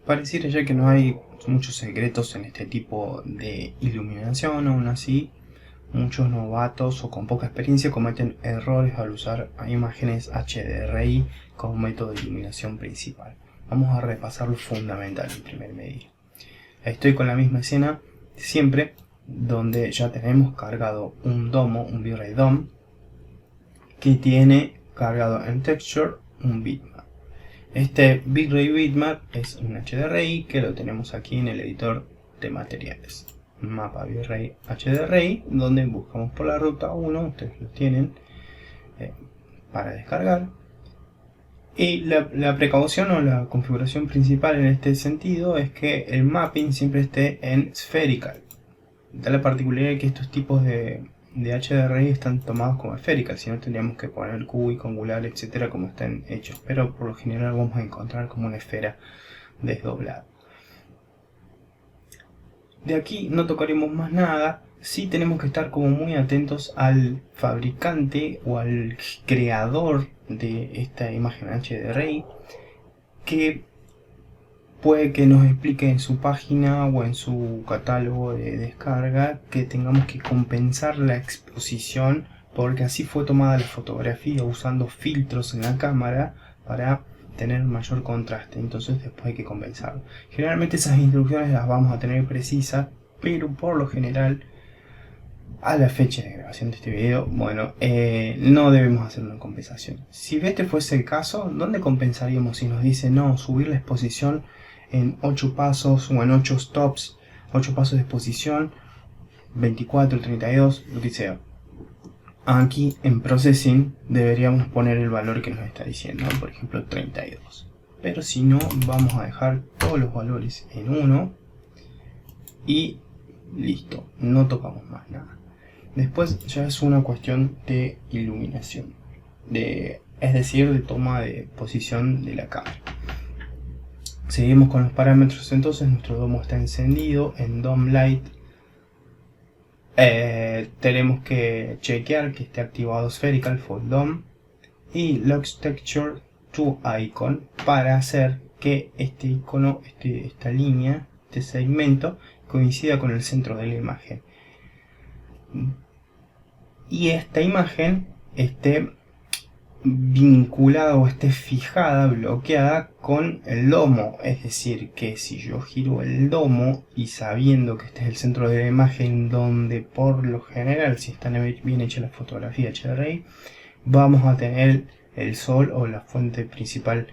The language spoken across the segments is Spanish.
Pareciera ya que no hay muchos secretos en este tipo de iluminación. Aún así, muchos novatos o con poca experiencia cometen errores al usar imágenes HDRI como método de iluminación principal. Vamos a repasar lo fundamental en primer medida. Estoy con la misma escena siempre, donde ya tenemos cargado un domo, un V-Ray DOM, que tiene cargado en texture un bitmap. Este V-Ray bitmap es un HDRI que lo tenemos aquí en el editor de materiales. Mapa V-Ray HDRI, donde buscamos por la ruta 1, ustedes lo tienen para descargar. Y la precaución o la configuración principal en este sentido es que el mapping siempre esté en spherical. Da la particularidad que estos tipos de HDRI están tomados como esféricas, si no tendríamos que poner cúbico, angular, etcétera, como están hechos, pero por lo general vamos a encontrar como una esfera desdoblada. De aquí no tocaremos más nada. Sí tenemos que estar como muy atentos al fabricante o al creador de esta imagen HDRI, que puede que nos explique en su página o en su catálogo de descarga que tengamos que compensar la exposición porque así fue tomada la fotografía usando filtros en la cámara para tener mayor contraste, entonces después hay que compensarlo. Generalmente esas instrucciones las vamos a tener precisas, pero por lo general a la fecha de grabación de este video, bueno, no debemos hacer una compensación. Si este fuese el caso, ¿dónde compensaríamos si nos dice no, subir la exposición en 8 pasos o en 8 stops, 8 pasos de exposición, 24, 32, lo que sea? Aquí en Processing deberíamos poner el valor que nos está diciendo, por ejemplo 32. Pero si no, vamos a dejar todos los valores en 1 y listo, no tocamos más nada. Después ya es una cuestión de iluminación, es decir, de toma de posición de la cámara. Seguimos con los parámetros. Entonces nuestro domo está encendido en DOM Light. Tenemos que chequear que esté activado Spherical for DOM y Locks Texture to Icon para hacer que este icono, esta línea, este segmento coincida con el centro de la imagen y esta imagen esté vinculada o esté fijada, bloqueada con el domo. Es decir, que si yo giro el domo y sabiendo que este es el centro de la imagen, donde por lo general, si está bien hecha la fotografía HDRI, vamos a tener el sol o la fuente principal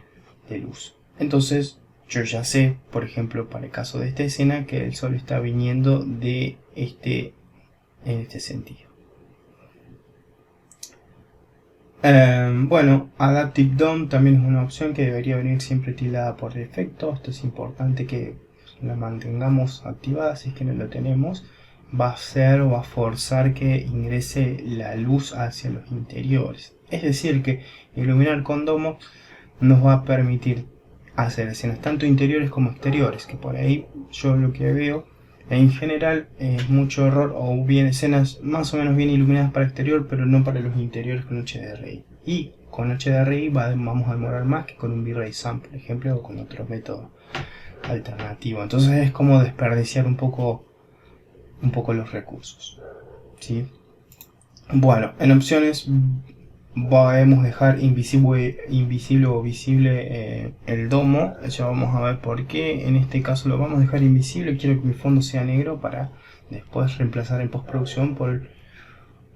de luz. Entonces yo ya sé, por ejemplo, para el caso de esta escena, que el sol está viniendo de en este sentido. Bueno, Adaptive DOM también es una opción que debería venir siempre tildada por defecto. Esto es importante que la mantengamos activada. Si es que no lo tenemos, va a hacer o va a forzar que ingrese la luz hacia los interiores. Es decir, que iluminar con domo nos va a permitir hacer escenas tanto interiores como exteriores, que por ahí yo lo que veo en general es mucho error, o bien escenas más o menos bien iluminadas para exterior, pero no para los interiores con HDRI. Y con HDRI vamos a demorar más que con un V-Ray SAM, por ejemplo, o con otro método alternativo. Entonces es como desperdiciar un poco los recursos, ¿sí? Bueno, en opciones podemos dejar invisible o visible el domo. Ya vamos a ver por qué. En este caso lo vamos a dejar invisible. Quiero que mi fondo sea negro para después reemplazar en postproducción por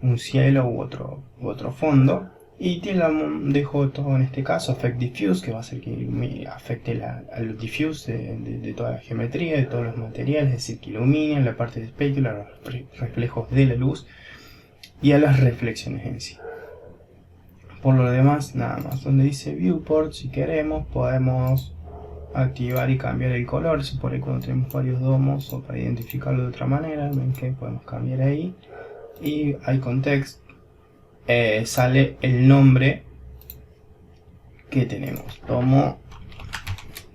un cielo u otro fondo. Y dejo todo en este caso Affect Diffuse, que va a hacer que afecte a los diffuse de toda la geometría, de todos los materiales, es decir, que iluminen la parte de specular, los reflejos de la luz y a las reflexiones en sí. Por lo demás, nada más. Donde dice Viewport, si queremos, podemos activar y cambiar el color. Si por ahí cuando tenemos varios domos, o para identificarlo de otra manera, ven que podemos cambiar ahí. Y Icon Text, sale el nombre que tenemos. Domo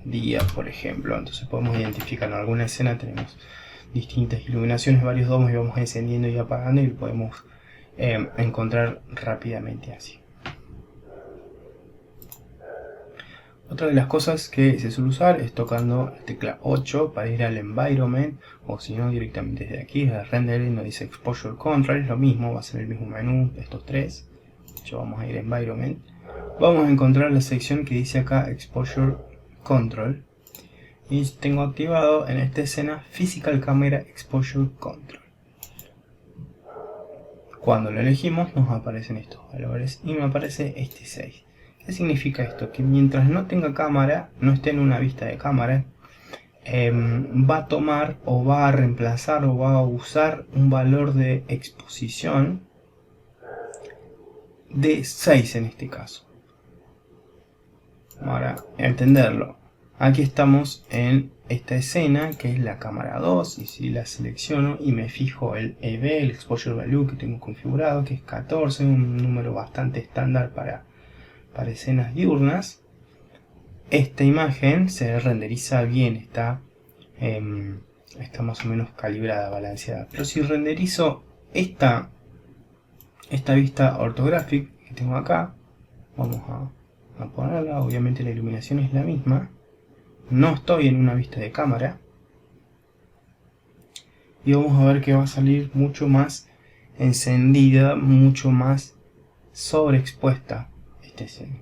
día, por ejemplo. Entonces podemos identificar en alguna escena, tenemos distintas iluminaciones, varios domos, y vamos encendiendo y apagando y lo podemos encontrar rápidamente así. Otra de las cosas que se suele usar es tocando la tecla 8 para ir al environment, o si no directamente desde aquí, desde rendering, donde dice exposure control, es lo mismo, va a ser el mismo menú de estos tres. Yo vamos a ir a environment, vamos a encontrar la sección que dice acá exposure control, y tengo activado en esta escena physical camera exposure control. Cuando lo elegimos nos aparecen estos valores y me aparece este 6. ¿Qué significa esto? Que mientras no tenga cámara, no esté en una vista de cámara, va a tomar o va a reemplazar o va a usar un valor de exposición de 6 en este caso. Ahora, entenderlo. Aquí estamos en esta escena que es la cámara 2, y si la selecciono y me fijo el EV, el Exposure Value que tengo configurado, que es 14, un número bastante estándar para escenas diurnas, esta imagen se renderiza bien, está más o menos calibrada, balanceada. Pero si renderizo esta vista ortográfica que tengo acá, vamos a ponerla, obviamente la iluminación es la misma, no estoy en una vista de cámara, y vamos a ver que va a salir mucho más encendida, mucho más sobreexpuesta esta escena.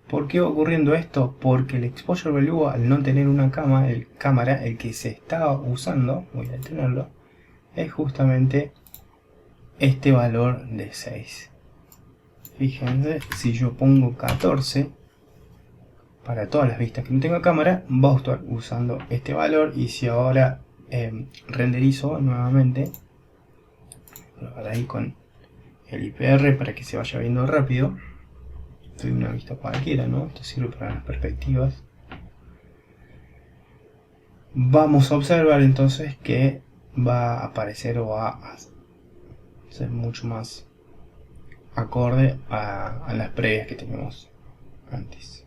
¿Por qué va ocurriendo esto? Porque el exposure value, al no tener una cámara, el que se está usando, voy a detenerlo, es justamente este valor de 6. Fíjense, si yo pongo 14 para todas las vistas que no tenga cámara, va a estar usando este valor. Y si ahora renderizo nuevamente, ahí con el IPR para que se vaya viendo rápido, doy una vista cualquiera, ¿no? Esto sirve para las perspectivas. Vamos a observar entonces que va a aparecer o va a ser mucho más acorde a las previas que teníamos antes.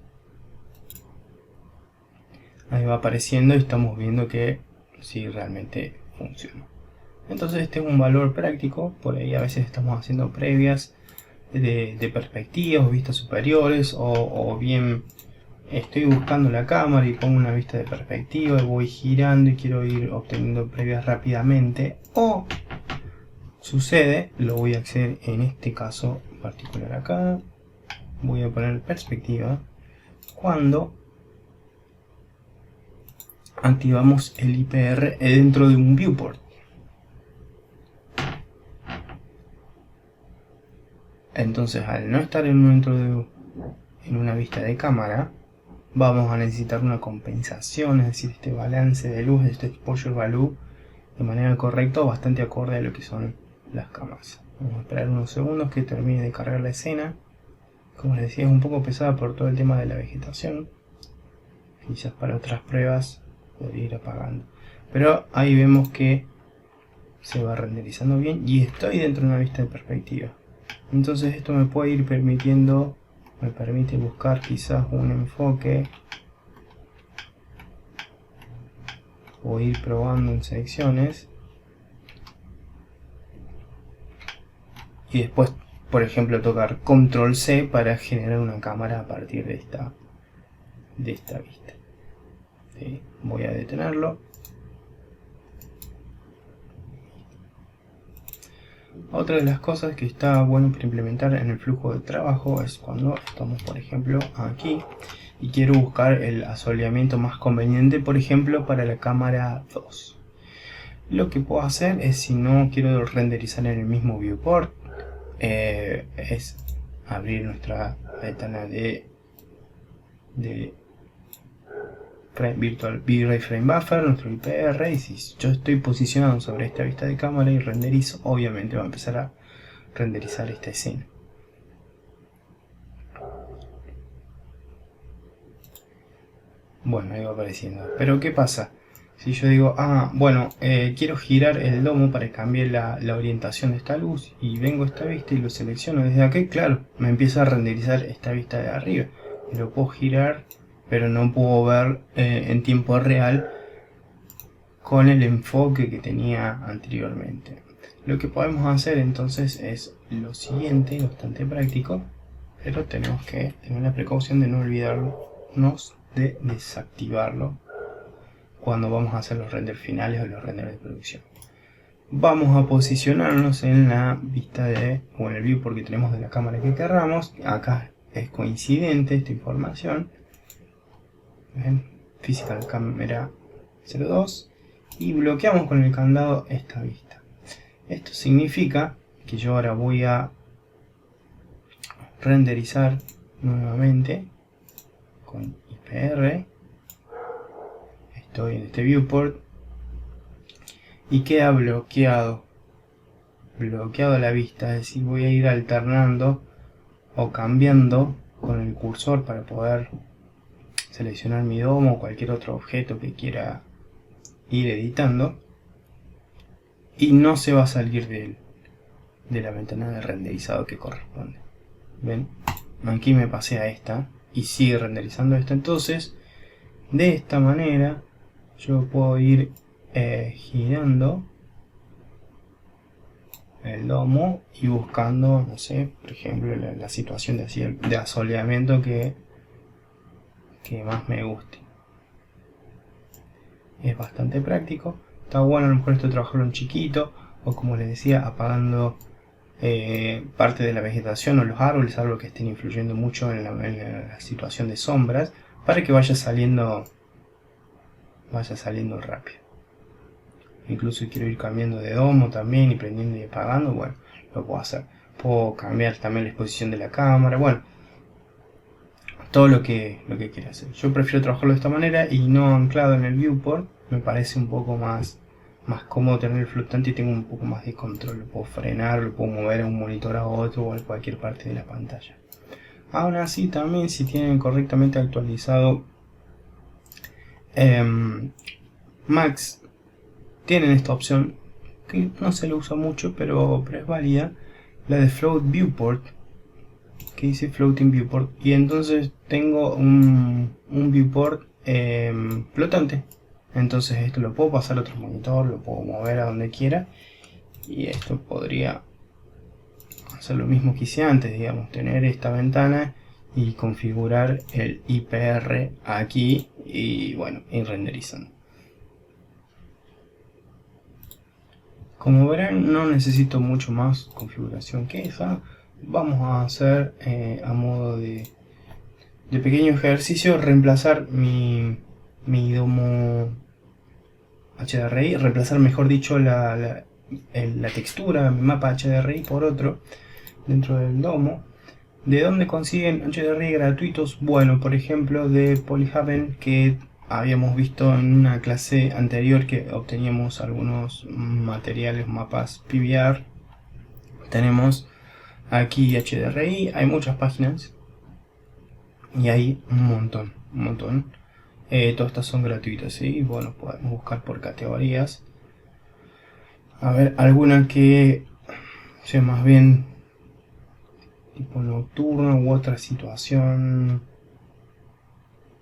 Ahí va apareciendo y estamos viendo que sí realmente funciona. Entonces este es un valor práctico. Por ahí a veces estamos haciendo previas de perspectivas o vistas superiores, o bien estoy buscando la cámara y pongo una vista de perspectiva y voy girando y quiero ir obteniendo previas rápidamente, o sucede, lo voy a hacer en este caso particular acá, voy a poner perspectiva cuando activamos el IPR dentro de un viewport. Entonces, al no estar en una vista de cámara, vamos a necesitar una compensación, es decir, este balance de luz, este exposure value, de manera correcta o bastante acorde a lo que son las cámaras. Vamos a esperar unos segundos que termine de cargar la escena. Como les decía, es un poco pesada por todo el tema de la vegetación. Quizás para otras pruebas podría ir apagando. Pero ahí vemos que se va renderizando bien y estoy dentro de una vista de perspectiva. Entonces esto me puede ir permitiendo, me permite buscar quizás un enfoque o ir probando en secciones y después, por ejemplo, tocar control C para generar una cámara a partir de esta vista. ¿Sí? Voy a detenerlo. Otra de las cosas que está bueno para implementar en el flujo de trabajo es cuando estamos, por ejemplo, aquí y quiero buscar el asoleamiento más conveniente, por ejemplo, para la cámara 2. Lo que puedo hacer es, si no quiero renderizar en el mismo viewport, es abrir nuestra ventana de Virtual V-Ray Frame Buffer, nuestro IPR, y si yo estoy posicionado sobre esta vista de cámara y renderizo, obviamente va a empezar a renderizar esta escena. Bueno, ahí va apareciendo. Pero ¿qué pasa? Si yo digo, quiero girar el domo para que cambie la orientación de esta luz, y vengo a esta vista y lo selecciono desde aquí, claro, me empieza a renderizar esta vista de arriba. Y lo puedo girar, pero no puedo ver en tiempo real con el enfoque que tenía anteriormente. Lo que podemos hacer entonces es lo siguiente, bastante práctico, pero tenemos que tener la precaución de no olvidarnos de desactivarlo cuando vamos a hacer los renders finales o los renders de producción. Vamos a posicionarnos en la vista o en el viewport que tenemos de la cámara que querramos. Acá es coincidente esta información. ¿Ven? Physical Camera 02. Y bloqueamos con el candado esta vista. Esto significa que yo ahora voy a renderizar nuevamente con IPR. Estoy en este viewport y queda bloqueado la vista, es decir, voy a ir alternando o cambiando con el cursor para poder seleccionar mi domo o cualquier otro objeto que quiera ir editando, y no se va a salir de la ventana de renderizado que corresponde. ¿Ven? Aquí me pasé a esta y sigue renderizando esta. Entonces, de esta manera yo puedo ir girando el domo y buscando, no sé, por ejemplo, la situación de asoleamiento que más me guste. Es bastante práctico. Está bueno a lo mejor esto trabajarlo en chiquito, o como les decía, apagando parte de la vegetación o los árboles que estén influyendo mucho en la situación de sombras, para que vaya saliendo rápido. Incluso si quiero ir cambiando de domo también y prendiendo y apagando, bueno, lo puedo hacer. Puedo cambiar también la exposición de la cámara, bueno, todo lo que quiera hacer. Yo prefiero trabajarlo de esta manera y no anclado en el viewport. Me parece un poco más cómodo tener el flotante y tengo un poco más de control. Lo puedo frenar, lo puedo mover a un monitor a otro o a cualquier parte de la pantalla. Aún así, también si tienen correctamente actualizado Max, tienen esta opción que no se lo usa mucho, pero es válida, la de Float Viewport, que dice Floating Viewport, y entonces tengo un viewport flotante. Entonces esto lo puedo pasar a otro monitor, lo puedo mover a donde quiera, y esto podría hacer lo mismo que hice antes, digamos, tener esta ventana y configurar el IPR aquí y bueno, ir renderizando. Como verán, no necesito mucho más configuración que esa. Vamos a hacer a modo de pequeño ejercicio, reemplazar mi domo HDRI, reemplazar mejor dicho la textura, mi mapa HDRI por otro dentro del domo. ¿De dónde consiguen HDRI gratuitos? Bueno, por ejemplo de Polyhaven, que habíamos visto en una clase anterior que obteníamos algunos materiales, mapas PBR. Tenemos aquí HDRI, hay muchas páginas y hay un montón. Todas estas son gratuitas, ¿sí? Bueno, podemos buscar por categorías. A ver, alguna que sea más bien tipo nocturno u otra situación.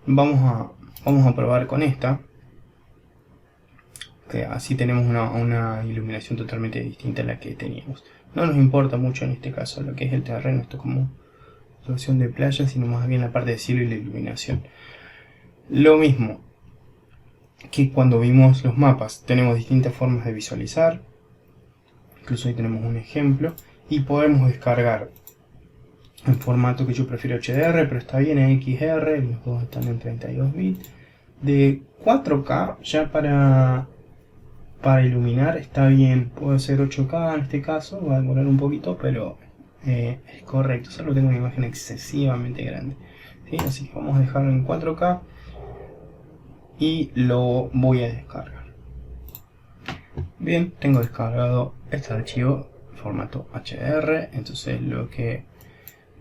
Vamos a probar con esta, que así tenemos una iluminación totalmente distinta a la que teníamos. No nos importa mucho en este caso lo que es el terreno, esto como solución de playa, sino más bien la parte de cielo y la iluminación. Lo mismo que cuando vimos los mapas, tenemos distintas formas de visualizar. Incluso ahí tenemos un ejemplo y podemos descargar en formato que yo prefiero HDR, pero está bien en XR, los dos están en 32 bits. De 4K ya para iluminar está bien, puede ser 8K en este caso, va a demorar un poquito, pero es correcto. Solo tengo una imagen excesivamente grande, ¿sí? Así que vamos a dejarlo en 4K y lo voy a descargar. Bien, tengo descargado este archivo en formato HDR, entonces lo que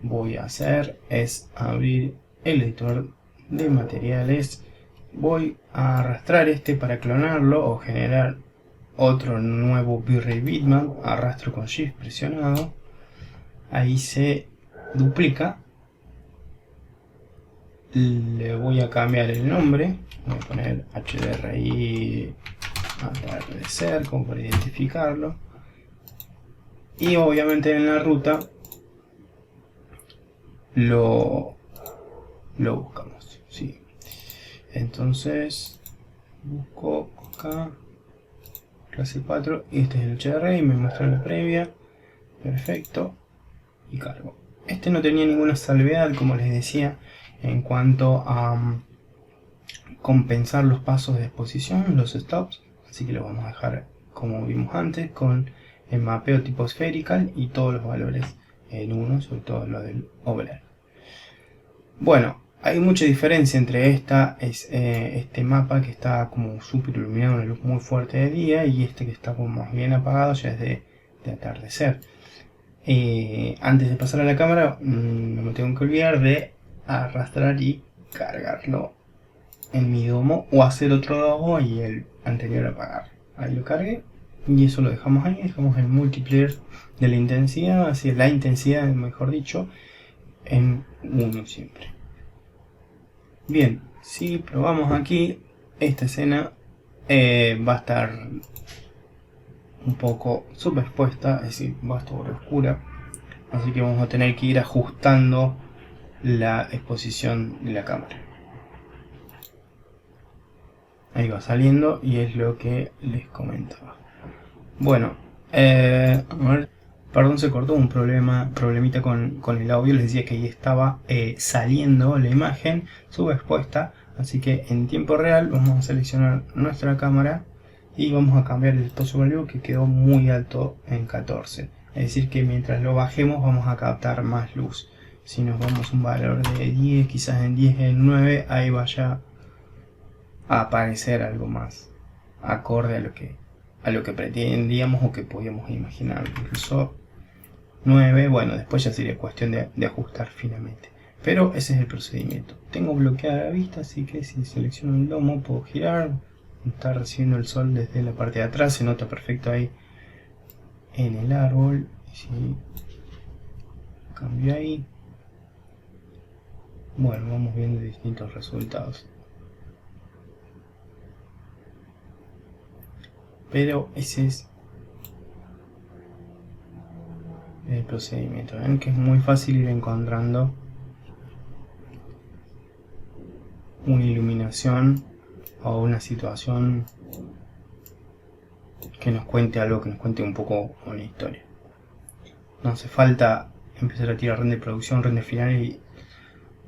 voy a hacer es abrir el editor de materiales. Voy a arrastrar este para clonarlo o generar otro nuevo V-Ray bitmap. Arrastro con Shift presionado, ahí se duplica. Le voy a cambiar el nombre, voy a poner HDRI atardecer como para identificarlo, y obviamente en la ruta lo buscamos. ¿Sí? Entonces busco acá clase 4 y este es el HDRI, me muestra la previa. Perfecto, y cargo. Este no tenía ninguna salvedad, como les decía, en cuanto a compensar los pasos de exposición, los stops, así que lo vamos a dejar como vimos antes, con el mapeo tipo spherical y todos los valores en 1, sobre todo lo del overlay. Bueno, hay mucha diferencia entre este mapa que está como súper iluminado, una luz muy fuerte de día, y este que está como más bien apagado, ya es de atardecer. Antes de pasar a la cámara, no me tengo que olvidar de arrastrar y cargarlo en mi domo, o hacer otro domo y el anterior apagar. Ahí lo cargué y eso lo dejamos ahí, dejamos el multiplayer de la intensidad, así la intensidad mejor dicho, en 1 siempre. Bien, si probamos aquí, esta escena va a estar un poco superexpuesta, es decir, va a estar oscura, así que vamos a tener que ir ajustando la exposición de la cámara. Ahí va saliendo y es lo que les comentaba. Bueno, a ver, perdón, se cortó un problemita con el audio. Les decía que ahí estaba saliendo la imagen subexpuesta, así que en tiempo real vamos a seleccionar nuestra cámara y vamos a cambiar el exposure value, que quedó muy alto en 14. Es decir que mientras lo bajemos vamos a captar más luz. Si nos vamos a un valor de 10, quizás en 10, en 9, ahí vaya a aparecer algo más acorde a lo que pretendíamos o que podíamos imaginar. Incluso 9, bueno, después ya sería cuestión de ajustar finamente. Pero ese es el procedimiento. Tengo bloqueada la vista, así que si selecciono el domo puedo girar. Está recibiendo el sol desde la parte de atrás, se nota perfecto ahí en el árbol. Si cambio ahí, bueno, vamos viendo distintos resultados. Pero ese es el procedimiento. Ven que es muy fácil ir encontrando una iluminación o una situación que nos cuente algo, que nos cuente un poco una historia. No hace falta empezar a tirar render producción, render final y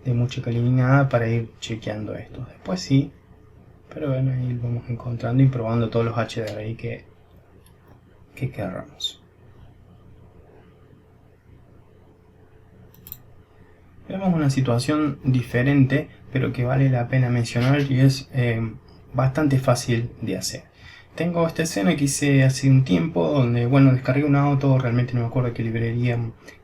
de mucha calidad para ir chequeando esto. Después sí, pero bueno, ahí lo vamos encontrando y probando todos los HDRI que querramos. Vemos una situación diferente, pero que vale la pena mencionar y es bastante fácil de hacer. Tengo esta escena que hice hace un tiempo, donde bueno, descargué un auto, realmente no me acuerdo qué librería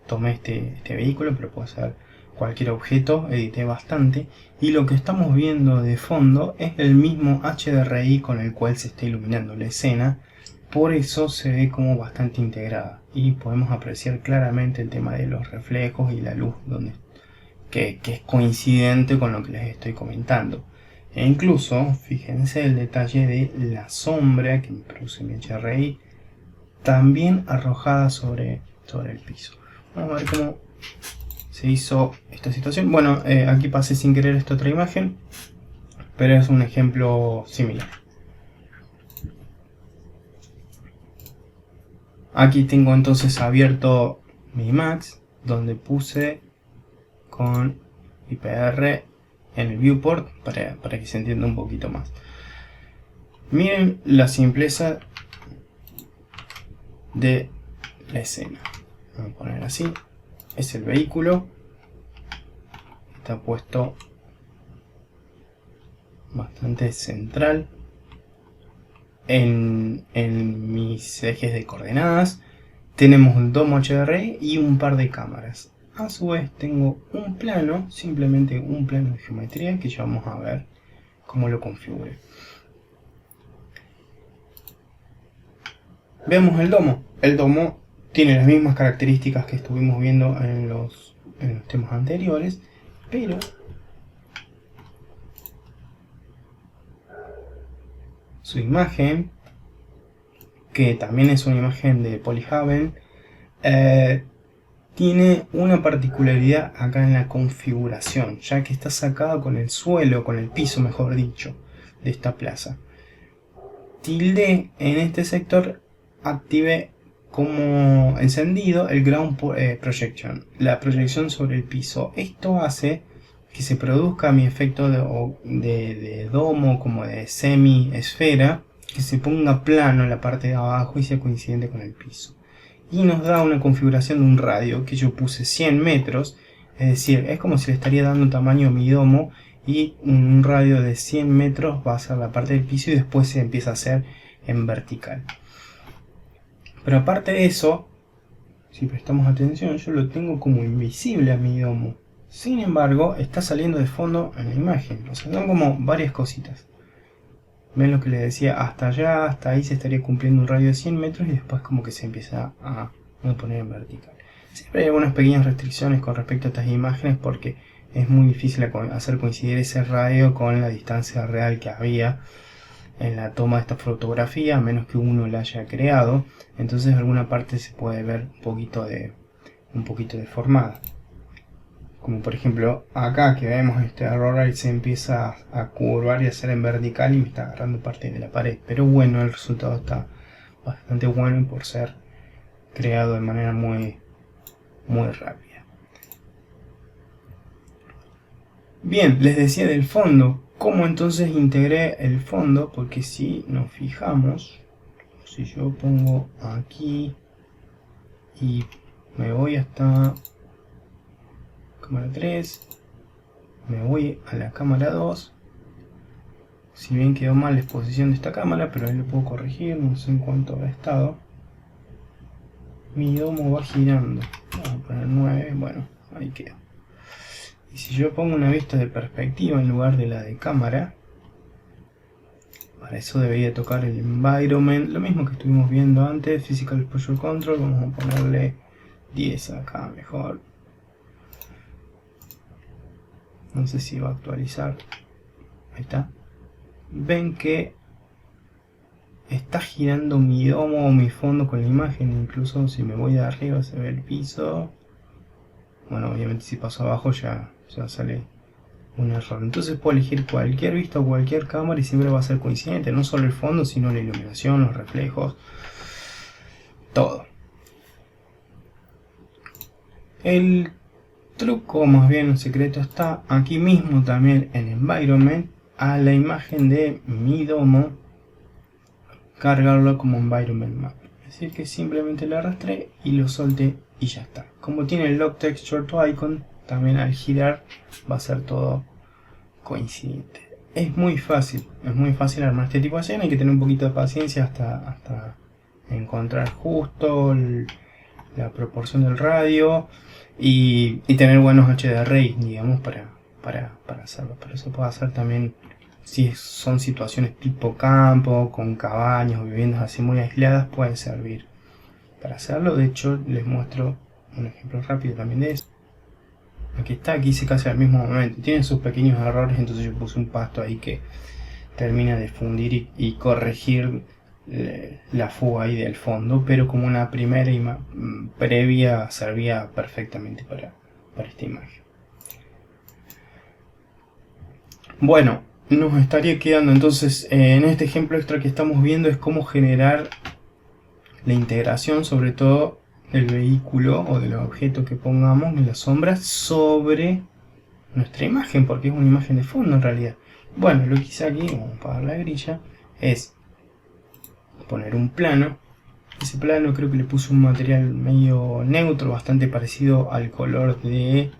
tomé este vehículo, pero puede ser cualquier objeto, edité bastante, y lo que estamos viendo de fondo es el mismo HDRI con el cual se está iluminando la escena, por eso se ve como bastante integrada, y podemos apreciar claramente el tema de los reflejos y la luz que es coincidente con lo que les estoy comentando. E incluso, fíjense el detalle de la sombra que me produce mi HDRI, también arrojada sobre el piso. Vamos a ver cómo se hizo esta situación. Bueno, aquí pasé sin querer esta otra imagen, pero es un ejemplo similar. Aquí tengo entonces abierto mi Max, donde puse con IPR en el viewport para que se entienda un poquito más. Miren la simpleza de la escena. Vamos a poner así. Es el vehículo. Está puesto bastante central en mis ejes de coordenadas. Tenemos un domo HDRI y un par de cámaras. A su vez tengo un plano, simplemente un plano de geometría, que ya vamos a ver cómo lo configure. Veamos el domo. El domo tiene las mismas características que estuvimos viendo en los temas anteriores, pero su imagen, que también es una imagen de Polyhaven, tiene una particularidad acá en la configuración, ya que está sacado con el suelo, con el piso mejor dicho, de esta plaza. Tilde en este sector active como encendido el ground projection, la proyección sobre el piso. Esto hace que se produzca mi efecto de domo, como de semi esfera, que se ponga plano en la parte de abajo y sea coincidente con el piso. Y nos da una configuración de un radio que yo puse 100 metros, es decir, es como si le estaría dando tamaño a mi domo, y un radio de 100 metros va a ser la parte del piso y después se empieza a hacer en vertical. Pero aparte de eso, si prestamos atención, yo lo tengo como invisible a mi domo. Sin embargo, está saliendo de fondo en la imagen. O sea, son como varias cositas. Ven lo que les decía, hasta allá, hasta ahí se estaría cumpliendo un radio de 100 metros y después como que se empieza a poner en vertical. Siempre hay algunas pequeñas restricciones con respecto a estas imágenes porque es muy difícil hacer coincidir ese radio con la distancia real que había en la toma de esta fotografía, a menos que uno la haya creado. Entonces alguna parte se puede ver un poquito deformada. Como por ejemplo acá que vemos este error y se empieza a curvar y a hacer en vertical y me está agarrando parte de la pared. Pero bueno, el resultado está bastante bueno por ser creado de manera muy rápida. Bien, les decía del fondo. ¿Cómo entonces integré el fondo? Porque si nos fijamos, si yo pongo aquí y me voy hasta cámara 3, me voy a la cámara 2, si bien quedó mal la exposición de esta cámara, pero ahí lo puedo corregir, no sé en cuánto habrá estado. Mi domo va girando, vamos a poner 9, bueno, ahí quedó. Y si yo pongo una vista de perspectiva en lugar de la de cámara, para eso debería tocar el environment, lo mismo que estuvimos viendo antes, physical exposure control, vamos a ponerle 10 acá mejor. No sé si va a actualizar. Ahí está. Ven que está girando mi domo o mi fondo con la imagen. Incluso si me voy de arriba se ve el piso. Bueno, obviamente si paso abajo ya sale un error. Entonces puedo elegir cualquier vista o cualquier cámara y siempre va a ser coincidente. No solo el fondo, sino la iluminación, los reflejos. Todo. El truco, más bien el secreto, está aquí mismo también en Environment. A la imagen de mi domo cargarlo como Environment Map, es decir que simplemente lo arrastré y lo solté y ya está. Como tiene el Lock Texture to Icon, también al girar va a ser todo coincidente. Es muy fácil armar este tipo de escena. Hay que tener un poquito de paciencia hasta encontrar justo la proporción del radio y tener buenos HDR, digamos, para hacerlo. Pero eso puede hacer también si son situaciones tipo campo, con cabañas o viviendas así muy aisladas, puede servir para hacerlo. De hecho, les muestro un ejemplo rápido también de eso. Aquí está, aquí hice casi al mismo momento. Tienen sus pequeños errores, entonces yo puse un pasto ahí que termina de fundir y corregir la fuga ahí del fondo, pero como una primera previa servía perfectamente para esta imagen. Bueno, nos estaría quedando entonces en este ejemplo extra que estamos viendo es cómo generar la integración, sobre todo del vehículo o del objeto que pongamos en las sombras sobre nuestra imagen, porque es una imagen de fondo en realidad. Bueno, lo que hice aquí, vamos a apagar la grilla, es poner un plano. Ese plano creo que le puse un material medio neutro, bastante parecido al color de...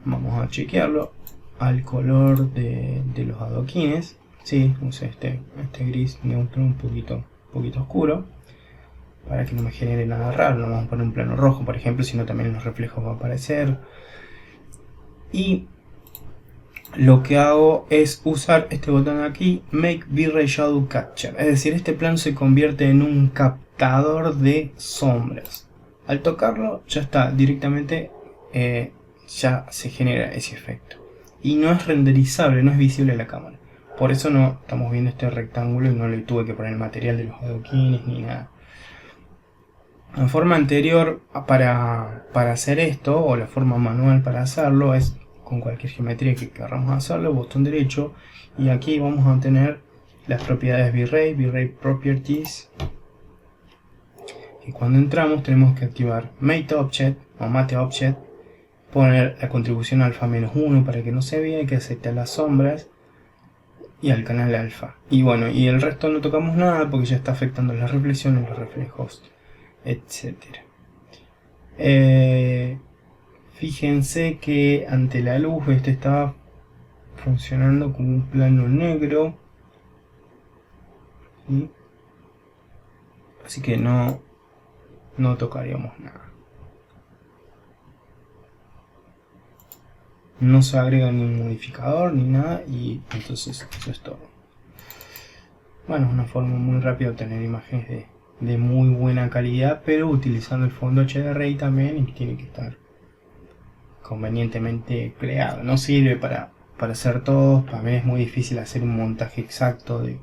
Vamos a chequearlo. Al color de los adoquines. Sí, usé este gris neutro un poquito oscuro, para que no me genere nada raro. No vamos a poner un plano rojo, por ejemplo, sino también en los reflejos va a aparecer. Y lo que hago es usar este botón aquí, Make V-Ray Shadow Capture. Es decir, este plano se convierte en un captador de sombras. Al tocarlo ya está, directamente ya se genera ese efecto. Y no es renderizable, no es visible a la cámara. Por eso no estamos viendo este rectángulo y no le tuve que poner el material de los adoquines ni nada. La forma anterior para hacer esto, o la forma manual para hacerlo, es con cualquier geometría que queramos hacerlo, botón derecho, y aquí vamos a tener las propiedades V-Ray Properties, y cuando entramos tenemos que activar Mate Object o Mate Object, poner la contribución alfa -1 para que no se vea, y que acepte las sombras y al canal alfa, y bueno, y el resto no tocamos nada porque ya está afectando las reflexiones, los reflejos, etcétera. Fíjense que ante la luz este estaba funcionando como un plano negro, ¿sí? Así que no tocaríamos nada. No se agrega ni un modificador ni nada, y entonces eso es todo. Bueno, es una forma muy rápida de obtener imágenes de muy buena calidad, pero utilizando el fondo HDRI también, y tiene que estar convenientemente creado. No sirve para hacer todo. Para mí es muy difícil hacer un montaje exacto de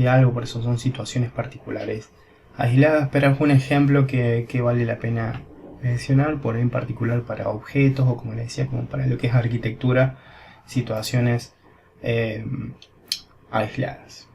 algo, por eso son situaciones particulares aisladas, pero es un ejemplo que vale la pena mencionar, por ahí en particular para objetos, o como les decía, como para lo que es arquitectura, situaciones aisladas.